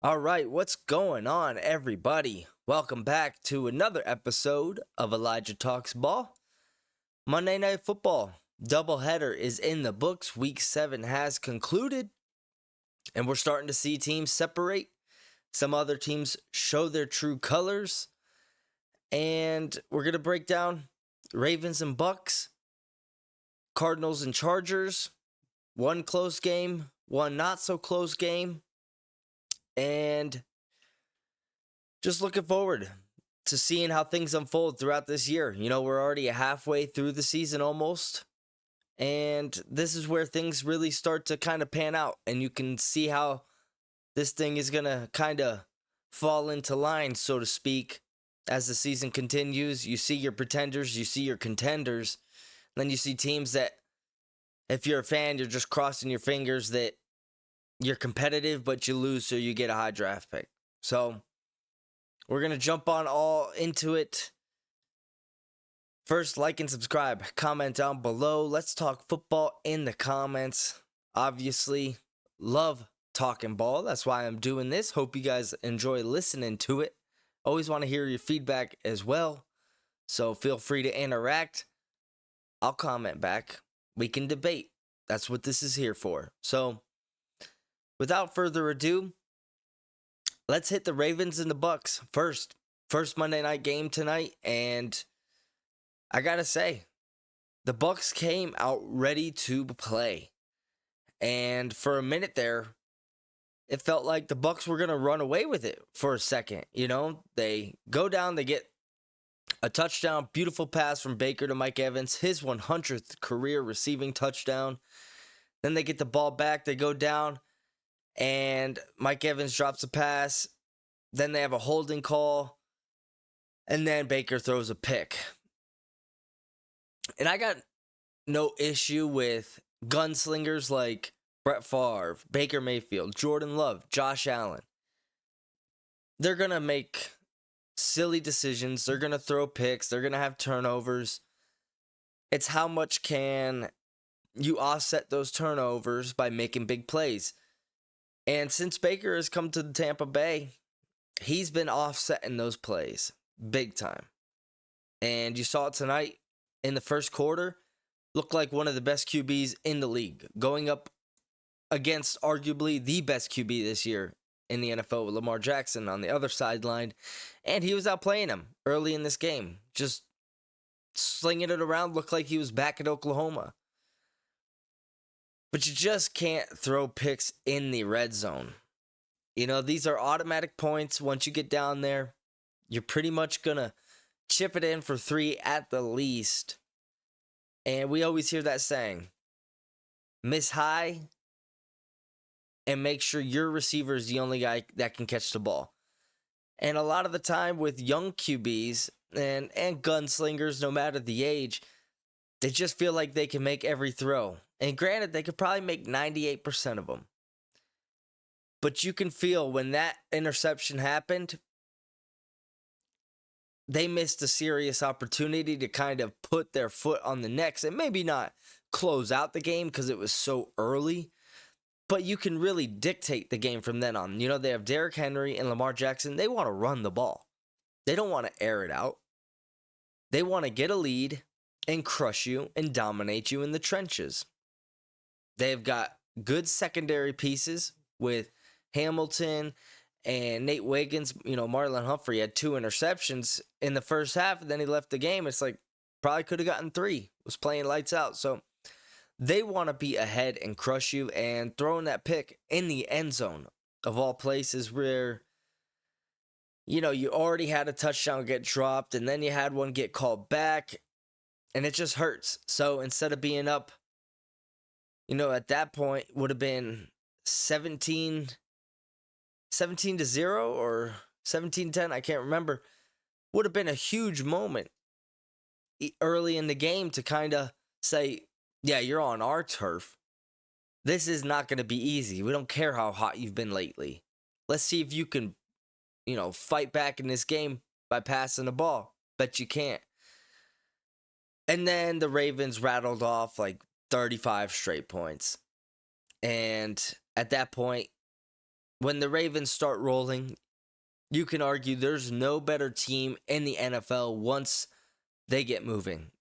All right, what's going on, everybody? Welcome back to another episode of Elijah Talks Ball. Monday Night Football doubleheader is in the books. Week 7 has concluded, and we're starting to see teams separate. Some other teams show their true colors, and we're going to break down Ravens and Bucs, Cardinals and Chargers, one close game, one not so close game, and just looking forward to seeing how things unfold throughout this year. We're already halfway through the season almost, and this is where things really start to kind of pan out, and you can see how this thing is going to kind of fall into line, so to speak, as the season continues. You see your pretenders, you see your contenders, then you see teams that, if you're a fan, you're just crossing your fingers that you're competitive, but you lose, so you get a high draft pick. So we're going to jump on all into it. First, like and subscribe. Comment down below. Let's talk football in the comments. Obviously, love talking ball. That's why I'm doing this. Hope you guys enjoy listening to it. Always want to hear your feedback as well. So feel free to interact. I'll comment back. We can debate. That's what this is here for. So without further ado, let's hit the Ravens and the Bucs first. First Monday night game tonight, and I gotta say, the Bucs came out ready to play. And for a minute there, it felt like the Bucs were gonna run away with it for a second. They go down, they get a touchdown, beautiful pass from Baker to Mike Evans, his 100th career receiving touchdown. Then they get the ball back, they go down, and Mike Evans drops a pass. Then they have a holding call, and then Baker throws a pick. And I got no issue with gunslingers like Brett Favre, Baker Mayfield, Jordan Love, Josh Allen. They're going to make silly decisions. They're going to throw picks. They're going to have turnovers. It's how much can you offset those turnovers by making big plays. And since Baker has come to Tampa Bay, he's been offsetting those plays big time. And you saw it tonight in the first quarter. Looked like one of the best QBs in the league, going up against arguably the best QB this year in the NFL with Lamar Jackson on the other sideline. And he was outplaying him early in this game, just slinging it around. Looked like he was back at Oklahoma. But you just can't throw picks in the red zone. These are automatic points. Once you get down there, you're pretty much going to chip it in for 3 at the least. And we always hear that saying, miss high and make sure your receiver is the only guy that can catch the ball. And a lot of the time with young QBs and gunslingers, no matter the age, they just feel like they can make every throw. And granted, they could probably make 98% of them. But you can feel when that interception happened, they missed a serious opportunity to kind of put their foot on the necks and maybe not close out the game because it was so early. But you can really dictate the game from then on. They have Derrick Henry and Lamar Jackson. They want to run the ball. They don't want to air it out. They want to get a lead and crush you and dominate you in the trenches. They've got good secondary pieces with Hamilton and Nate Wiggins. Marlon Humphrey had 2 interceptions in the first half, and then he left the game. It's like, probably could have gotten 3. Was playing lights out. So they want to be ahead and crush you, and throwing that pick in the end zone of all places where, you already had a touchdown get dropped, and then you had one get called back, and it just hurts. So instead of being up, at that point would have been 17-0 or 17-10, I can't remember. Would have been a huge moment early in the game to kind of say, yeah, you're on our turf. This is not going to be easy. We don't care how hot you've been lately. Let's see if you can, fight back in this game by passing the ball. Bet you can't. And then the Ravens rattled off like 35 straight points. And at that point, when the Ravens start rolling, you can argue there's no better team in the NFL once they get moving.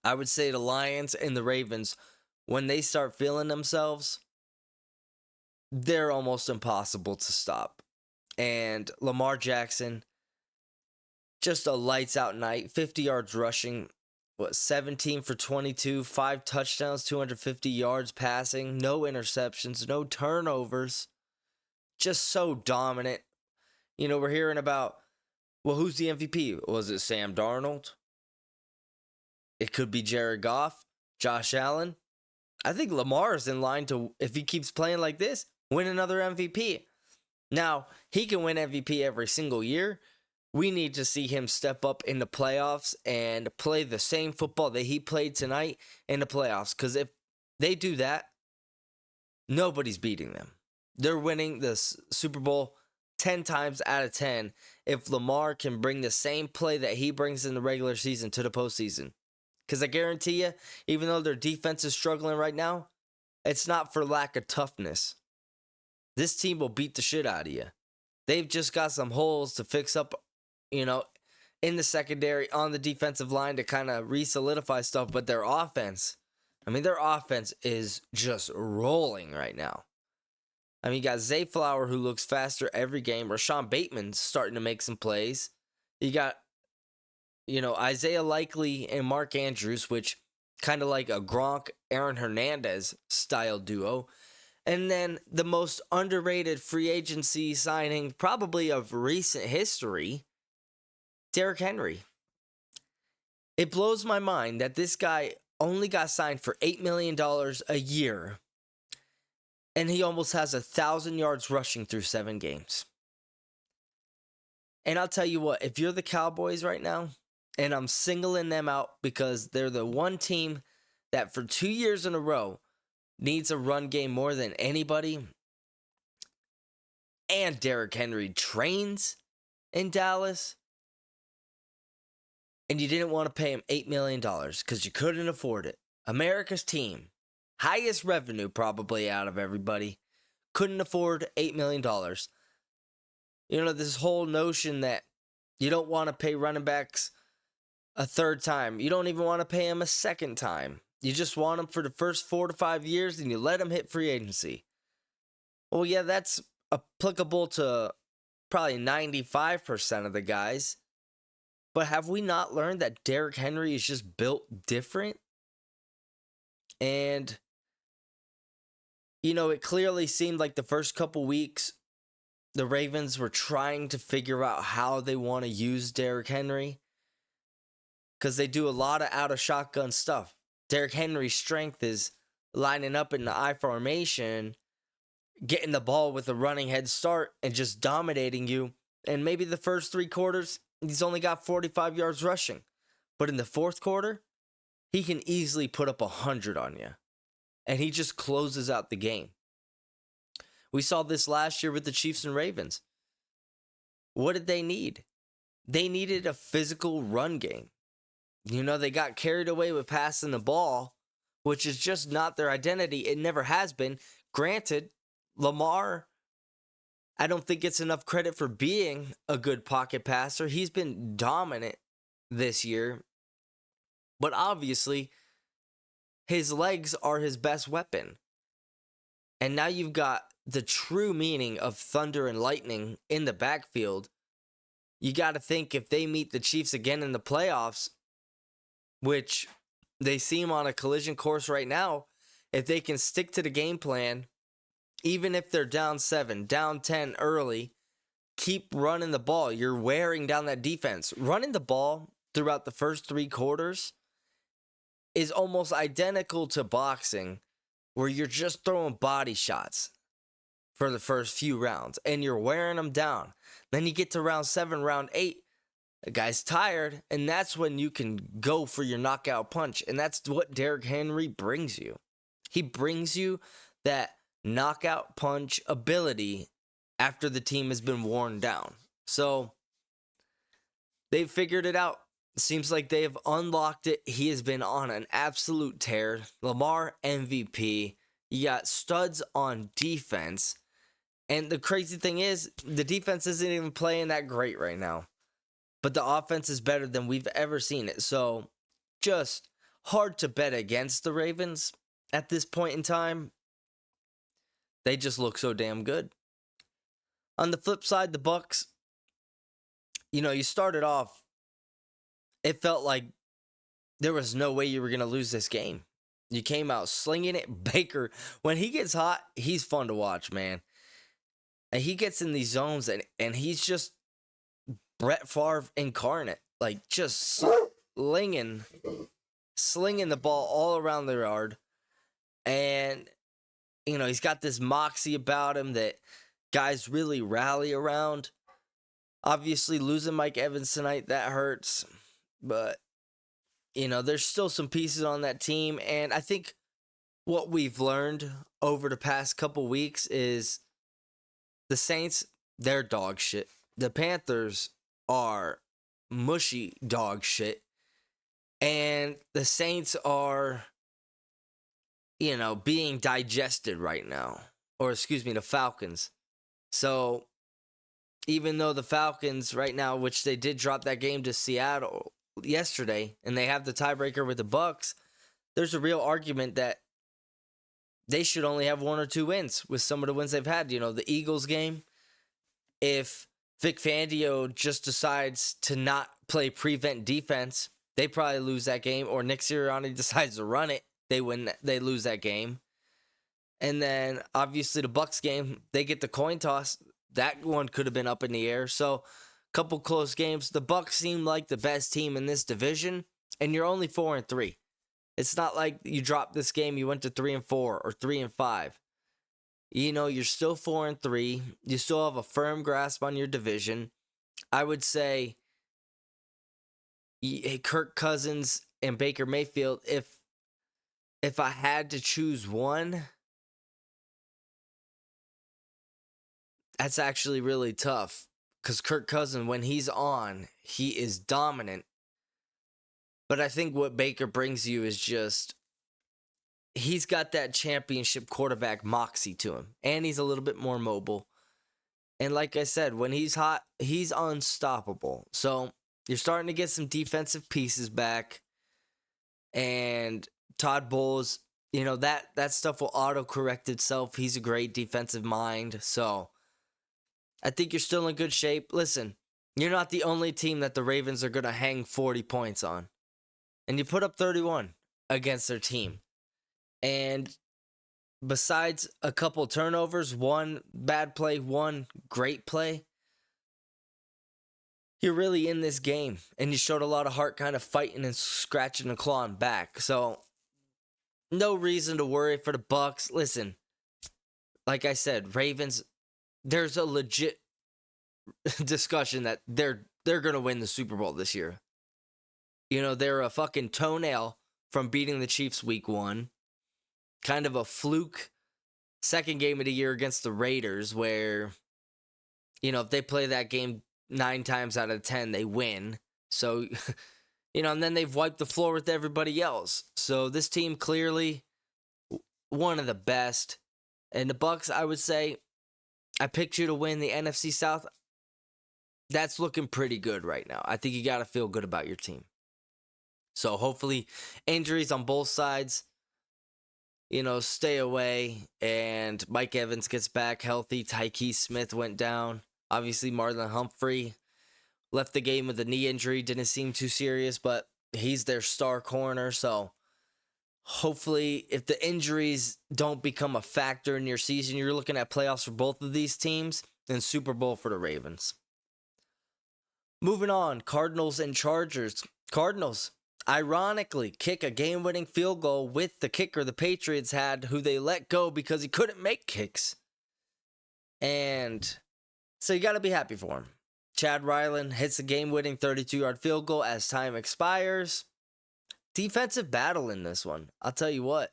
I would say the Lions and the Ravens, when they start feeling themselves, they're almost impossible to stop. And Lamar Jackson, just a lights out night, 50 yards rushing, 17 for 22, 5 touchdowns, 250 yards passing, no interceptions, no turnovers. Just so dominant. You know, we're hearing about, well, who's the MVP? Was it Sam Darnold? It could be Jared Goff, Josh Allen. I think Lamar is in line to, if he keeps playing like this, win another MVP. Now, he can win MVP every single year. We need to see him step up in the playoffs and play the same football that he played tonight in the playoffs. Because if they do that, nobody's beating them. They're winning the Super Bowl 10 times out of 10 if Lamar can bring the same play that he brings in the regular season to the postseason. Because I guarantee you, even though their defense is struggling right now, it's not for lack of toughness. This team will beat the shit out of you. They've just got some holes to fix up, in the secondary, on the defensive line to kind of re-solidify stuff. But their offense is just rolling right now. I mean, you got Zay Flower, who looks faster every game. Rashawn Bateman's starting to make some plays. You got, Isaiah Likely and Mark Andrews, which kind of like a Gronk, Aaron Hernandez style duo. And then the most underrated free agency signing probably of recent history, Derrick Henry. It blows my mind that this guy only got signed for $8 million a year, and he almost has 1,000 yards rushing through 7 games. And I'll tell you what, if you're the Cowboys right now, and I'm singling them out because they're the one team that for 2 years in a row needs a run game more than anybody, and Derrick Henry trains in Dallas, and you didn't want to pay him $8 million because you couldn't afford it. America's team, highest revenue probably out of everybody, couldn't afford $8 million. This whole notion that you don't want to pay running backs a third time. You don't even want to pay him a second time. You just want him for the first 4 to 5 years and you let him hit free agency. Well, yeah, that's applicable to probably 95% of the guys. But have we not learned that Derrick Henry is just built different? And, it clearly seemed like the first couple weeks, the Ravens were trying to figure out how they want to use Derrick Henry. Because they do a lot of out of shotgun stuff. Derrick Henry's strength is lining up in the I formation, getting the ball with a running head start, and just dominating you. And maybe the first 3 quarters, he's only got 45 yards rushing. But in the fourth quarter, he can easily put up 100 on you. And he just closes out the game. We saw this last year with the Chiefs and Ravens. What did they need? They needed a physical run game. They got carried away with passing the ball, which is just not their identity. It never has been. Granted, Lamar, I don't think gets enough credit for being a good pocket passer. He's been dominant this year. But obviously, his legs are his best weapon. And now you've got the true meaning of thunder and lightning in the backfield. You got to think if they meet the Chiefs again in the playoffs, which they seem on a collision course right now, if they can stick to the game plan, even if they're down 7, down 10 early, keep running the ball. You're wearing down that defense. Running the ball throughout the first 3 quarters is almost identical to boxing, where you're just throwing body shots for the first few rounds, and you're wearing them down. Then you get to round 7, round 8, the guy's tired, and that's when you can go for your knockout punch. And that's what Derrick Henry brings you. He brings you that knockout punch ability after the team has been worn down. So they've figured it out. Seems like they have unlocked it. He has been on an absolute tear. Lamar MVP. You got studs on defense. And the crazy thing is, the defense isn't even playing that great right now. But the offense is better than we've ever seen it. So, just hard to bet against the Ravens at this point in time. They just look so damn good. On the flip side, the Bucs, you started off, it felt like there was no way you were going to lose this game. You came out slinging it. Baker, when he gets hot, he's fun to watch, man. And he gets in these zones, and he's just Brett Favre incarnate. Like, just slinging the ball all around the yard. And, he's got this moxie about him that guys really rally around. Obviously, losing Mike Evans tonight, that hurts. But, there's still some pieces on that team. And I think what we've learned over the past couple weeks is the Saints, they're dog shit. The Panthers are mushy dog shit. And the Saints are, being digested right now. Or, the Falcons. So, even though the Falcons right now, which they did drop that game to Seattle yesterday, and they have the tiebreaker with the Bucs, there's a real argument that they should only have 1 or 2 wins with some of the wins they've had. The Eagles game, if Vic Fangio just decides to not play prevent defense, they probably lose that game. Or Nick Sirianni decides to run it, they lose that game. And then, obviously, the Bucs game, they get the coin toss. That one could have been up in the air. So, a couple close games. The Bucs seem like the best team in this division, and you're only 4-3. It's not like you dropped this game, you went to 3-4 or 3-5. You're still 4-3. You still have a firm grasp on your division. I would say Kirk Cousins and Baker Mayfield, if I had to choose one, that's actually really tough. Because Kirk Cousins, when he's on, he is dominant. But I think what Baker brings you is just, he's got that championship quarterback moxie to him. And he's a little bit more mobile. And like I said, when he's hot, he's unstoppable. So you're starting to get some defensive pieces back. And Todd Bowles, that stuff will auto-correct itself. He's a great defensive mind. So I think you're still in good shape. Listen, you're not the only team that the Ravens are going to hang 40 points on. And you put up 31 against their team. And besides a couple turnovers, one bad play, one great play, you're really in this game. And you showed a lot of heart, kind of fighting and scratching and clawing back. So, no reason to worry for the Bucs. Listen, like I said, Ravens, there's a legit discussion that they're going to win the Super Bowl this year. They're a fucking toenail from beating the Chiefs week 1. Kind of a fluke second game of the year against the Raiders where, if they play that game 9 times out of 10, they win. So, and then they've wiped the floor with everybody else. So this team clearly one of the best. And the Bucs, I would say, I picked you to win the NFC South. That's looking pretty good right now. I think you got to feel good about your team. So hopefully injuries on both sides, stay away. And Mike Evans gets back healthy. Tyke Smith went down. Obviously Marlon Humphrey left the game with a knee injury. Didn't seem too serious, but he's their star corner. So hopefully if the injuries don't become a factor in your season, you're looking at playoffs for both of these teams and Super Bowl for the Ravens. Moving on, Cardinals and Chargers. Cardinals, ironically, kick a game-winning field goal with the kicker the Patriots had, who they let go because he couldn't make kicks. And so you got to be happy for him. Chad Ryland hits a game-winning 32-yard field goal as time expires. Defensive battle in this one. I'll tell you what.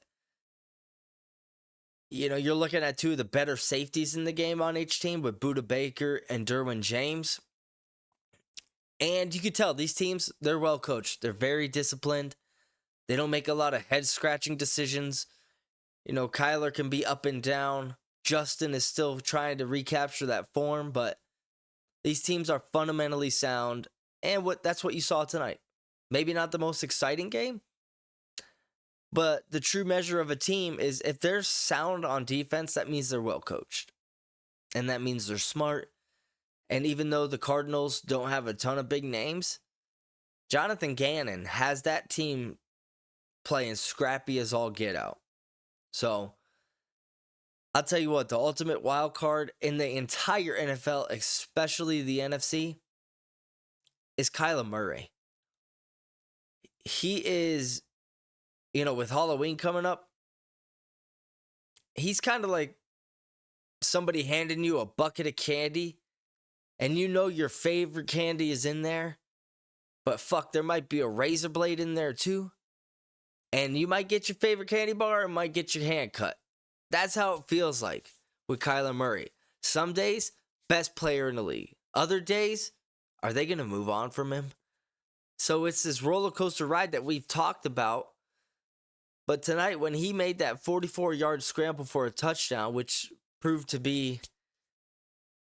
You're looking at 2 of the better safeties in the game on each team with Budda Baker and Derwin James. And you can tell these teams, they're well coached. They're very disciplined. They don't make a lot of head-scratching decisions. Kyler can be up and down. Justin is still trying to recapture that form, but these teams are fundamentally sound, and that's what you saw tonight. Maybe not the most exciting game, but the true measure of a team is if they're sound on defense, that means they're well coached. And that means they're smart. And even though the Cardinals don't have a ton of big names, Jonathan Gannon has that team playing scrappy as all get out. So, I'll tell you what, the ultimate wild card in the entire NFL, especially the NFC, is Kyler Murray. He is, with Halloween coming up, he's kind of like somebody handing you a bucket of candy, and your favorite candy is in there, but there might be a razor blade in there too, and you might get your favorite candy bar and might get your hand cut. That's how it feels like with Kyler Murray. Some days, best player in the league. Other days, are they going to move on from him? So it's this roller coaster ride that we've talked about. But tonight, when he made that 44-yard scramble for a touchdown, which proved to be,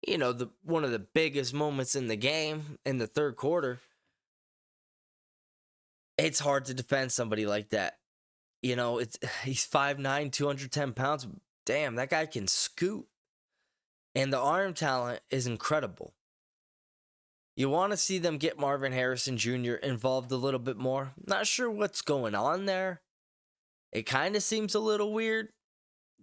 one of the biggest moments in the game in the third quarter, it's hard to defend somebody like that. He's 5'9", 210 pounds. Damn, that guy can scoot. And the arm talent is incredible. You want to see them get Marvin Harrison Jr. involved a little bit more. Not sure what's going on there. It kind of seems a little weird.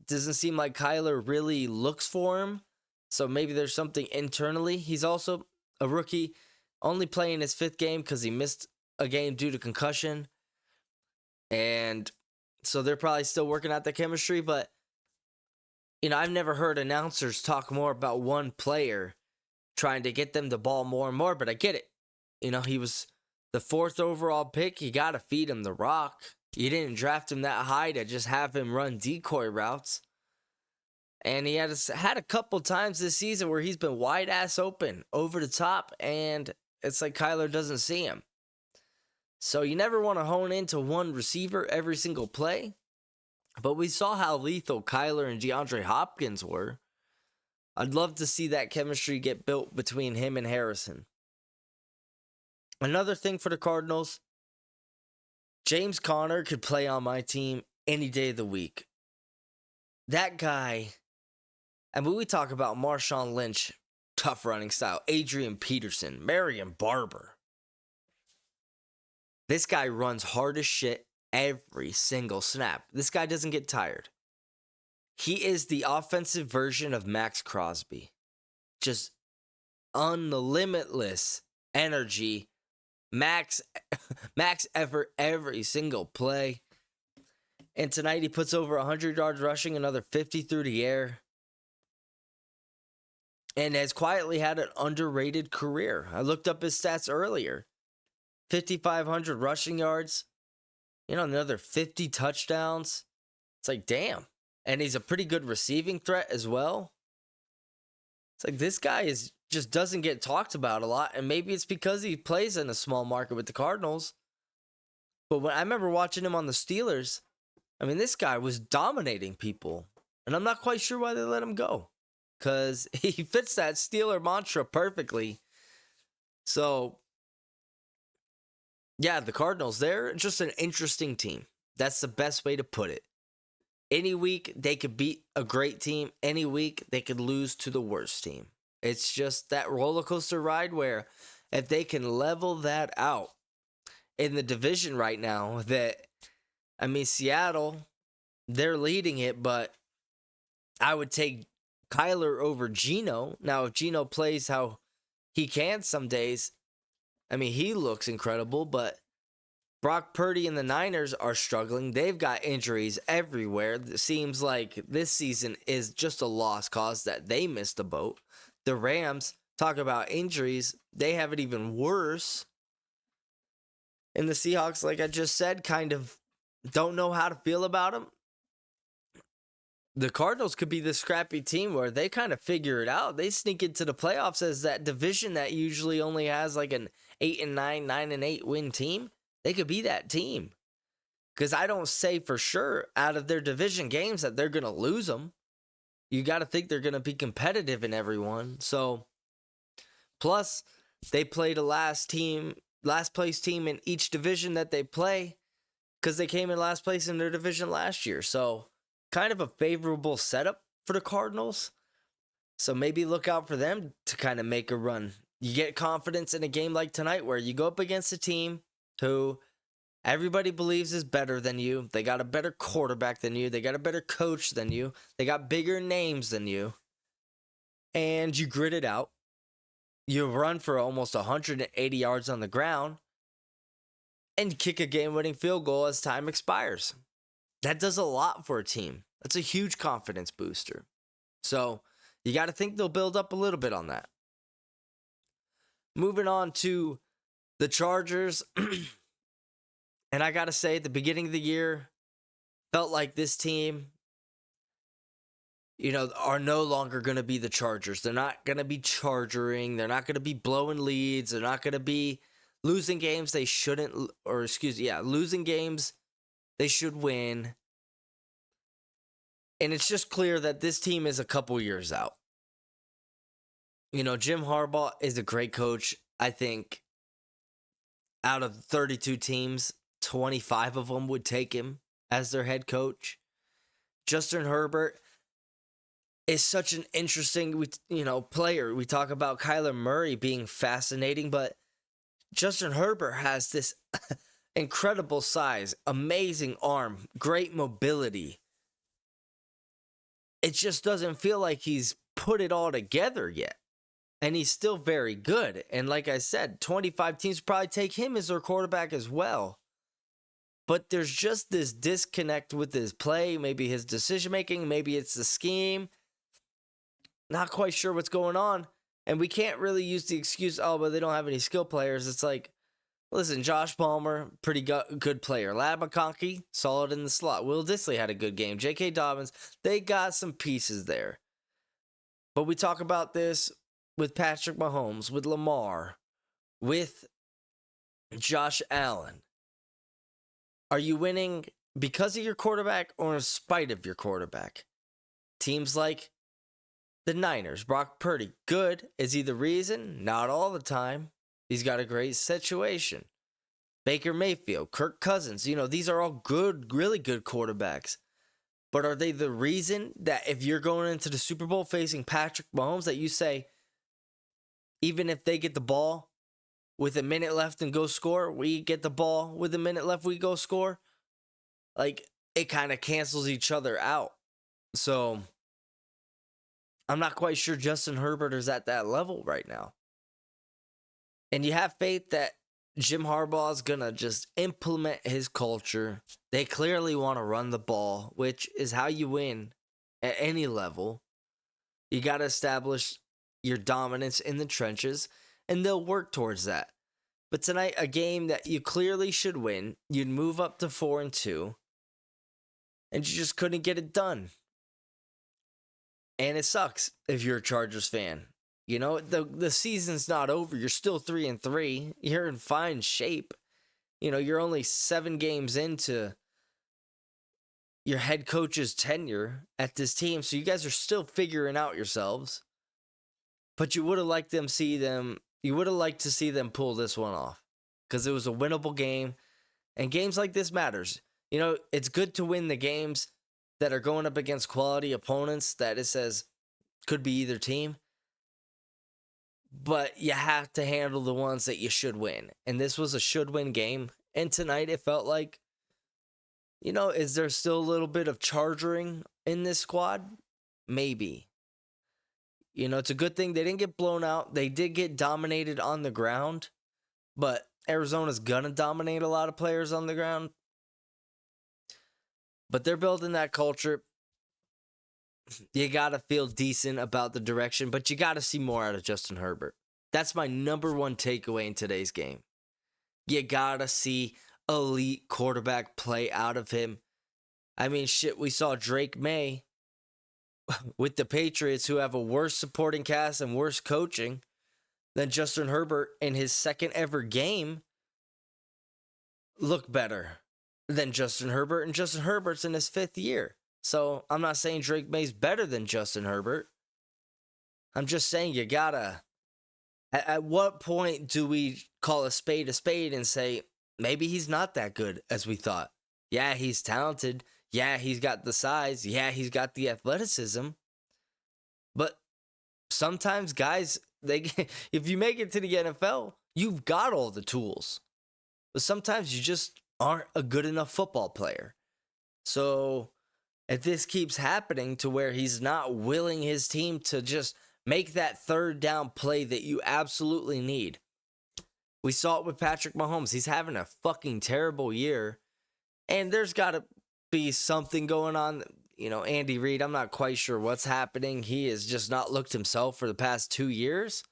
Doesn't seem like Kyler really looks for him. So maybe there's something internally. He's also a rookie, only playing his 5th game because he missed a game due to concussion. And so they're probably still working out the chemistry. But, I've never heard announcers talk more about one player trying to get them the ball more and more. But I get it. He was the 4th overall pick. You got to feed him the rock. You didn't draft him that high to just have him run decoy routes. And he had a couple times this season where he's been wide ass open over the top, and it's like Kyler doesn't see him. So you never want to hone into one receiver every single play. But we saw how lethal Kyler and DeAndre Hopkins were. I'd love to see that chemistry get built between him and Harrison. Another thing for the Cardinals, James Conner could play on my team any day of the week. That guy, we talk about Marshawn Lynch, tough running style, Adrian Peterson, Marion Barber. This guy runs hard as shit every single snap. This guy doesn't get tired. He is the offensive version of Max Crosby. Just unlimitless energy. Max effort every single play. And tonight he puts over 100 yards rushing, another 50 through the air. And has quietly had an underrated career. I looked up his stats earlier. 5,500 rushing yards. Another 50 touchdowns. It's like, damn. And he's a pretty good receiving threat as well. It's like this guy just doesn't get talked about a lot. And maybe it's because he plays in a small market with the Cardinals. But when I remember watching him on the Steelers, this guy was dominating people. And I'm not quite sure why they let him go. Because he fits that Steeler mantra perfectly. So, yeah, the Cardinals, they're just an interesting team. That's the best way to put it. Any week, they could beat a great team. Any week, they could lose to the worst team. It's just that roller coaster ride where if they can level that out in the division right now, Seattle, they're leading it, but I would take Kyler over Geno. Now, if Geno plays how he can some days, he looks incredible, but Brock Purdy and the Niners are struggling. They've got injuries everywhere. It seems like this season is just a lost cause that they missed the boat. The Rams, talk about injuries, they have it even worse. And the Seahawks, like I just said, kind of don't know how to feel about them. The Cardinals could be the scrappy team where they kind of figure it out. They sneak into the playoffs as that division that usually only has like an 8-9, 9-8 win team. They could be that team. Because I don't say for sure out of their division games that they're going to lose them. you got to think they're going to be competitive in every one. So, plus, they played a last place team in each division that they play because they came in last place in their division last year. So, kind of a favorable setup for the Cardinals. So, maybe look out for them to kind of make a run. You get confidence in a game like tonight where you go up against a team who everybody believes is better than you. They got a better quarterback than you. They got a better coach than you. They got bigger names than you. And you grit it out. You run for almost 180 yards on the ground and kick a game-winning field goal as time expires. That does a lot for a team. That's a huge confidence booster. So you got to think they'll build up a little bit on that. Moving on to the Chargers. And I got to say, at the beginning of the year, felt like this team, are no longer going to be the Chargers. They're not going to be chargering. They're not going to be blowing leads. They're not going to be losing games they shouldn't, losing games they should win. And it's just clear that this team is a couple years out. Jim Harbaugh is a great coach. I think out of 32 teams, 25 of them would take him as their head coach. Justin Herbert is such an interesting, player. We talk about Kyler Murray being fascinating, but Justin Herbert has this incredible size, amazing arm, great mobility. It just doesn't feel like he's put it all together yet. And he's still very good. And like I said, 25 teams probably take him as their quarterback as well. But there's just this disconnect with his play, maybe his decision-making, maybe it's the scheme. Not quite sure what's going on. And we can't really use the excuse, but they don't have any skill players. It's like, listen, Josh Palmer, pretty good player. Lad McConkey, solid in the slot. Will Dissly had a good game. J.K. Dobbins, they got some pieces there. But we talk about this with Patrick Mahomes, with Lamar, with Josh Allen. Are you winning because of your quarterback or in spite of your quarterback? Teams like the Niners, Brock Purdy, good. Is he the reason? Not all the time. He's got a great situation. Baker Mayfield, Kirk Cousins, these are all good, really good quarterbacks. But are they the reason that if you're going into the Super Bowl facing Patrick Mahomes that you say, even if they get the ball with a minute left and go score, we get the ball with a minute left, we go score? Like, it kind of cancels each other out. So, I'm not quite sure Justin Herbert is at that level right now. And you have faith that Jim Harbaugh is going to just implement his culture. They clearly want to run the ball, which is how you win at any level. You got to establish your dominance in the trenches, and they'll work towards that. But tonight, a game that you clearly should win, you'd move up to 4-2, and you just couldn't get it done. And it sucks if you're a Chargers fan. The season's not over. You're still 3-3. You're in fine shape. You're only 7 games into your head coach's tenure at this team, so you guys are still figuring out yourselves. But you would have liked to see them pull this one off because it was a winnable game, and games like this matters. It's good to win the games that are going up against quality opponents that it says could be either team, but you have to handle the ones that you should win. And this was a should-win game, and tonight it felt like, is there still a little bit of charging in this squad? Maybe. It's a good thing they didn't get blown out. They did get dominated on the ground, but Arizona's going to dominate a lot of players on the ground. But they're building that culture. You got to feel decent about the direction, but you got to see more out of Justin Herbert. That's my number one takeaway in today's game. You got to see elite quarterback play out of him. I mean, we saw Drake May with the Patriots, who have a worse supporting cast and worse coaching than Justin Herbert in his second ever game, look better than Justin Herbert, and Justin Herbert's in his 5th year. So I'm not saying Drake May's better than Justin Herbert. I'm just saying you gotta. At what point do we call a spade and say, maybe he's not that good as we thought? Yeah, he's talented. Yeah, he's got the size. Yeah, he's got the athleticism. But sometimes guys, if you make it to the NFL, you've got all the tools. But sometimes you just aren't a good enough football player. So if this keeps happening to where he's not willing his team to just make that third down play that you absolutely need. We saw it with Patrick Mahomes. He's having a fucking terrible year. And there's got to be something going on. You know, Andy Reid, I'm not quite sure what's happening. He has just not looked himself for the past 2 years.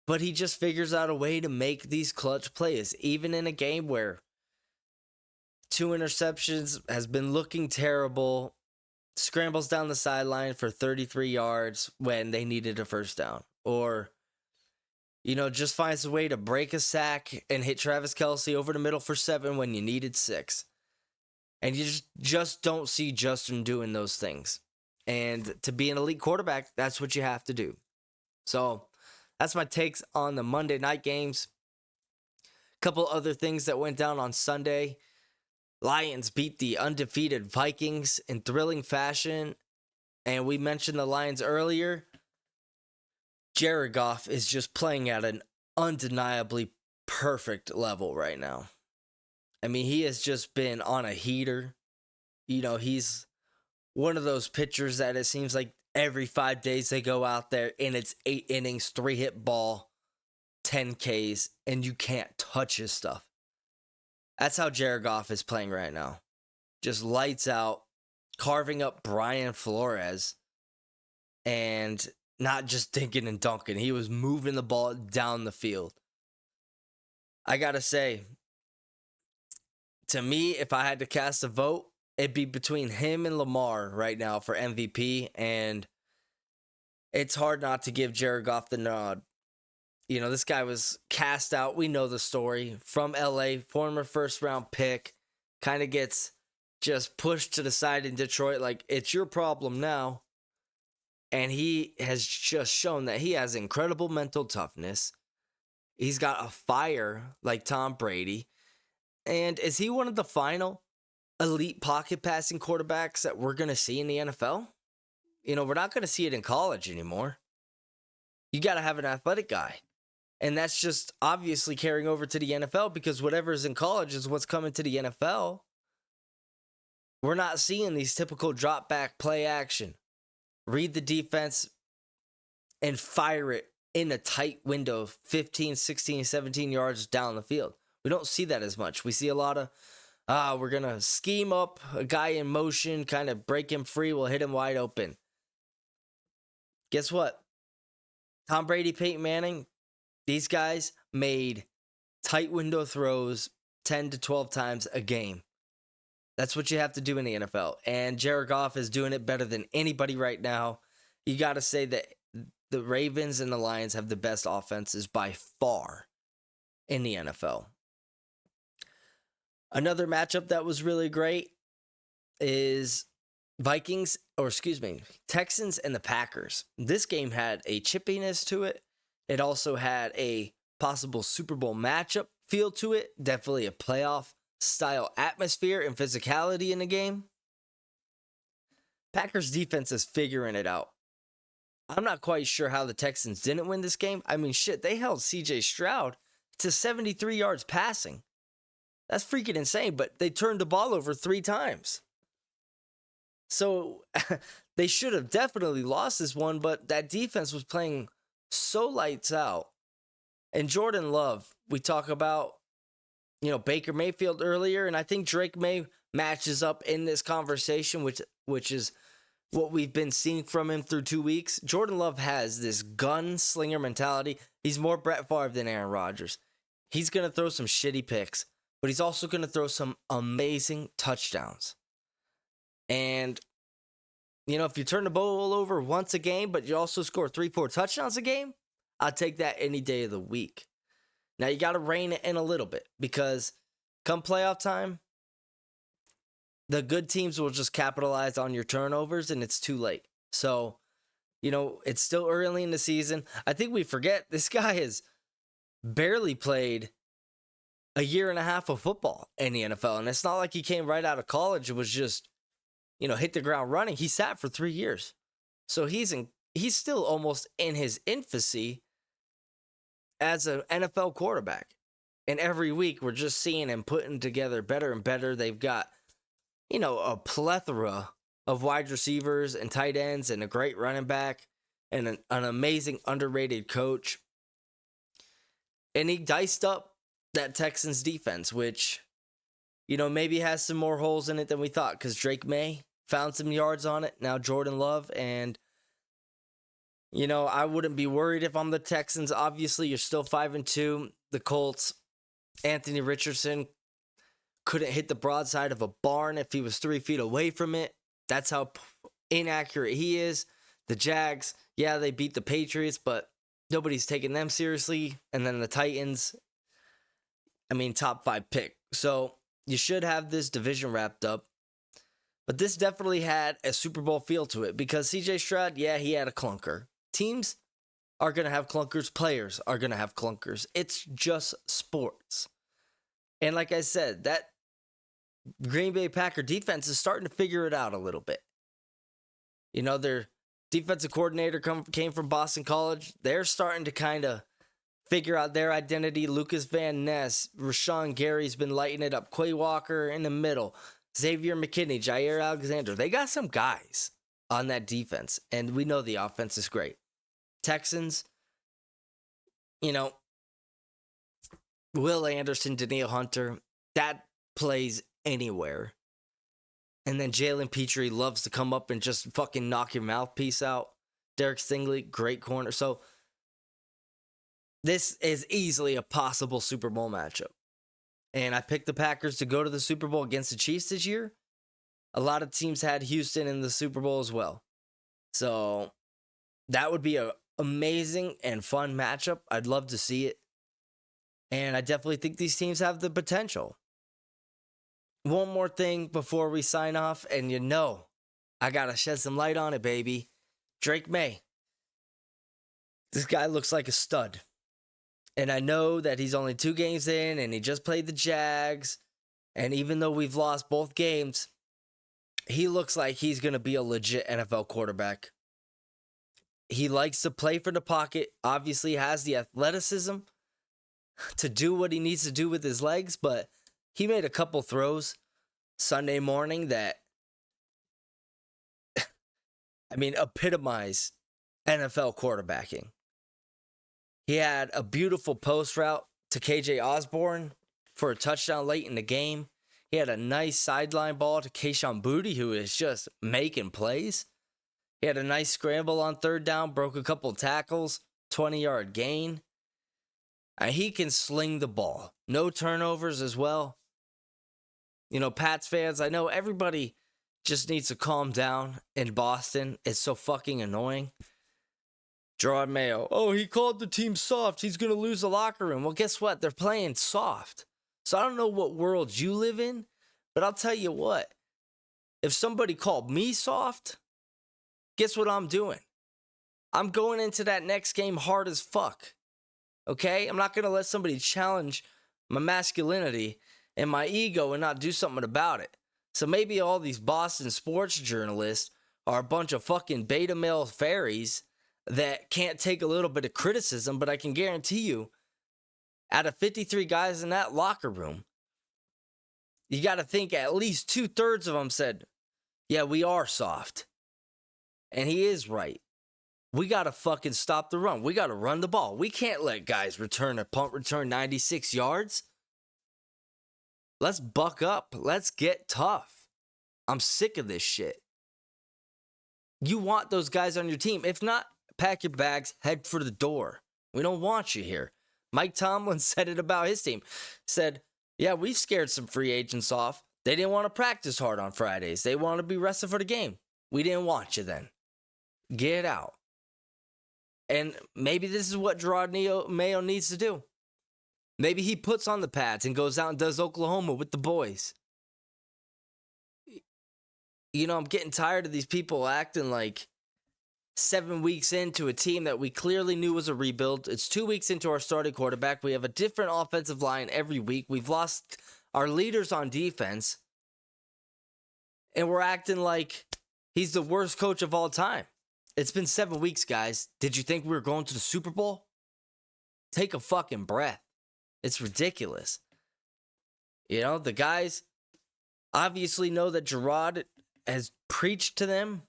But he just figures out a way to make these clutch plays, even in a game where 2 interceptions, has been looking terrible. Scrambles down the sideline for 33 yards when they needed a first down. Or, you know, just finds a way to break a sack and hit Travis Kelce over the middle for 7 when you needed 6. And you just don't see Justin doing those things. And to be an elite quarterback, that's what you have to do. So that's my takes on the Monday night games. A couple other things that went down on Sunday. Lions beat the undefeated Vikings in thrilling fashion. And we mentioned the Lions earlier. Jared Goff is just playing at an undeniably perfect level right now. I mean, he has just been on a heater. You know, he's one of those pitchers that it seems like every 5 days they go out there and it's 8 innings, 3-hit ball, 10 Ks, and you can't touch his stuff. That's how Jared Goff is playing right now. Just lights out, carving up Brian Flores, and not just dinking and dunking. He was moving the ball down the field. I gotta say, to me, if I had to cast a vote, it'd be between him and Lamar right now for MVP, and it's hard not to give Jared Goff the nod. You know, this guy was cast out. We know the story. From LA, former first-round pick, kind of gets just pushed to the side in Detroit like, it's your problem now. And he has just shown that he has incredible mental toughness. He's got a fire like Tom Brady. And is he one of the final elite pocket passing quarterbacks that we're going to see in the NFL? You know, we're not going to see it in college anymore. You got to have an athletic guy. And that's just obviously carrying over to the NFL because whatever is in college is what's coming to the NFL. We're not seeing these typical drop back play action. Read the defense and fire it in a tight window, 15, 16, 17 yards down the field. We don't see that as much. We see a lot of, we're going to scheme up a guy in motion, kind of break him free, we'll hit him wide open. Guess what? Tom Brady, Peyton Manning, these guys made tight window throws 10 to 12 times a game. That's what you have to do in the NFL. And Jared Goff is doing it better than anybody right now. You got to say that the Ravens and the Lions have the best offenses by far in the NFL. Another matchup that was really great is Texans and the Packers. This game had a chippiness to it. It also had a possible Super Bowl matchup feel to it. Definitely a playoff style atmosphere and physicality in the game. Packers defense is figuring it out. I'm not quite sure how the Texans didn't win this game. I mean, shit, they held CJ Stroud to 73 yards passing. That's freaking insane, but they turned the ball over 3 times. So they should have definitely lost this one, but that defense was playing so lights out. And Jordan Love, we talk about, you know, Baker Mayfield earlier, and I think Drake May matches up in this conversation, which is what we've been seeing from him through 2 weeks. Jordan Love has this gunslinger mentality. He's more Brett Favre than Aaron Rodgers. He's going to throw some shitty picks, but he's also going to throw some amazing touchdowns. And, you know, if you turn the ball over once a game, but you also score 3-4 touchdowns a game, I'll take that any day of the week. Now, you got to rein it in a little bit because come playoff time, the good teams will just capitalize on your turnovers, and it's too late. So, it's still early in the season. I think we forget this guy has barely played a year and a half of football in the NFL. And it's not like he came right out of college and was just, hit the ground running. He sat for 3 years. So he's still almost in his infancy as an NFL quarterback. And every week we're just seeing him putting together better and better. They've got, a plethora of wide receivers and tight ends and a great running back and an amazing underrated coach. And he diced up that Texans defense, which, maybe has some more holes in it than we thought, because Drake May found some yards on it. Now Jordan Love, and, I wouldn't be worried if I'm the Texans. Obviously, you're still 5-2. The Colts, Anthony Richardson couldn't hit the broadside of a barn if he was 3 feet away from it. That's how inaccurate he is. The Jags, yeah, they beat the Patriots, but nobody's taking them seriously. And then the Titans, top 5 pick. So you should have this division wrapped up. But this definitely had a Super Bowl feel to it, because CJ Stroud, yeah, he had a clunker. Teams are going to have clunkers. Players are going to have clunkers. It's just sports. And like I said, that Green Bay Packer defense is starting to figure it out a little bit. Their defensive coordinator came from Boston College. They're starting to kind of figure out their identity. Lucas Van Ness, Rashawn Gary's been lighting it up. Quay Walker in the middle. Xavier McKinney, Jair Alexander. They got some guys on that defense, and we know the offense is great. Texans, Will Anderson, Danielle Hunter, that plays anywhere. And then Jalen Petrie loves to come up and just fucking knock your mouthpiece out. Derek Stingley, great corner. So this is easily a possible Super Bowl matchup. And I picked the Packers to go to the Super Bowl against the Chiefs this year. A lot of teams had Houston in the Super Bowl as well. So that would be an amazing and fun matchup. I'd love to see it. And I definitely think these teams have the potential. One more thing before we sign off, and I got to shed some light on it, baby. Drake May. This guy looks like a stud. And I know that he's only 2 games in, and he just played the Jags. And even though we've lost both games, he looks like he's going to be a legit NFL quarterback. He likes to play for the pocket, obviously has the athleticism to do what he needs to do with his legs, but he made a couple throws Sunday morning that, epitomize NFL quarterbacking. He had a beautiful post route to KJ Osborne for a touchdown late in the game. He had a nice sideline ball to Kayshon Boutte, who is just making plays. He had a nice scramble on 3rd down, broke a couple tackles, 20-yard gain. He can sling the ball. No turnovers as well. Pats fans, I know everybody just needs to calm down in Boston. It's so fucking annoying. Gerard Mayo, he called the team soft. He's going to lose the locker room. Well, guess what? They're playing soft. So I don't know what world you live in, but I'll tell you what. If somebody called me soft, guess what I'm doing? I'm going into that next game hard as fuck. Okay? I'm not going to let somebody challenge my masculinity and my ego and not do something about it. So maybe all these Boston sports journalists are a bunch of fucking beta male fairies that can't take a little bit of criticism, but I can guarantee you, out of 53 guys in that locker room, you got to think at least 2/3 of them said, yeah, we are soft. And he is right. We got to fucking stop the run. We got to run the ball. We can't let guys return a punt return 96 yards. Let's buck up. Let's get tough. I'm sick of this shit. You want those guys on your team. If not, pack your bags, head for the door. We don't want you here. Mike Tomlin said it about his team. Said, yeah, we've scared some free agents off. They didn't want to practice hard on Fridays. They wanted to be rested for the game. We didn't want you then. Get out. And maybe this is what Gerard Mayo needs to do. Maybe he puts on the pads and goes out and does Oklahoma with the boys. I'm getting tired of these people acting like 7 weeks into a team that we clearly knew was a rebuild. It's 2 weeks into our starting quarterback. We have a different offensive line every week. We've lost our leaders on defense. And we're acting like he's the worst coach of all time. It's been 7 weeks, guys. Did you think we were going to the Super Bowl? Take a fucking breath. It's ridiculous. The guys obviously know that Gerard has preached to them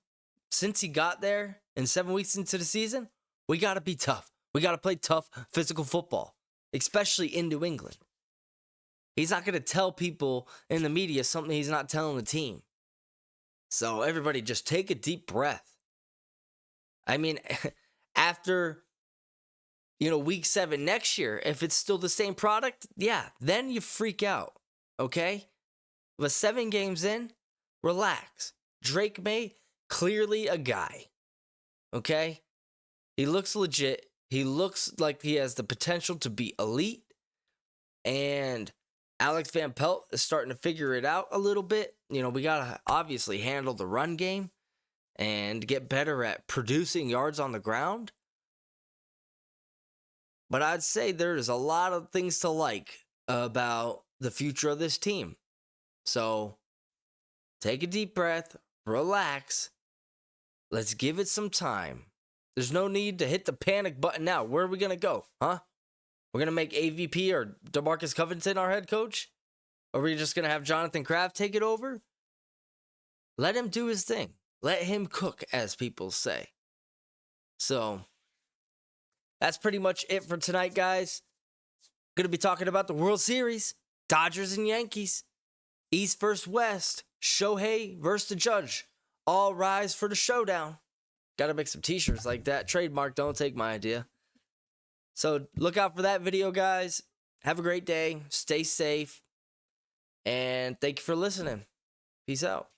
since he got there, and 7 weeks into the season, we got to be tough. We got to play tough, physical football, especially in New England. He's not going to tell people in the media something he's not telling the team. So everybody just take a deep breath. I mean, after, week 7 next year, if it's still the same product, yeah, then you freak out, okay? But 7 games in, relax. Drake May, clearly a guy, okay? He looks legit. He looks like he has the potential to be elite. And Alex Van Pelt is starting to figure it out a little bit. We got to obviously handle the run game and get better at producing yards on the ground. But I'd say there's a lot of things to like about the future of this team. So take a deep breath, relax. Let's give it some time. There's no need to hit the panic button now. Where are we going to go, huh? We're going to make AVP or DeMarcus Covington our head coach? Or are we just going to have Jonathan Kraft take it over? Let him do his thing. Let him cook, as people say. So, that's pretty much it for tonight, guys. Going to be talking about the World Series. Dodgers and Yankees. East versus West. Shohei versus the Judge. All rise for the showdown. Got to make some t-shirts like that. Trademark, don't take my idea. So look out for that video, guys. Have a great day. Stay safe. And thank you for listening. Peace out.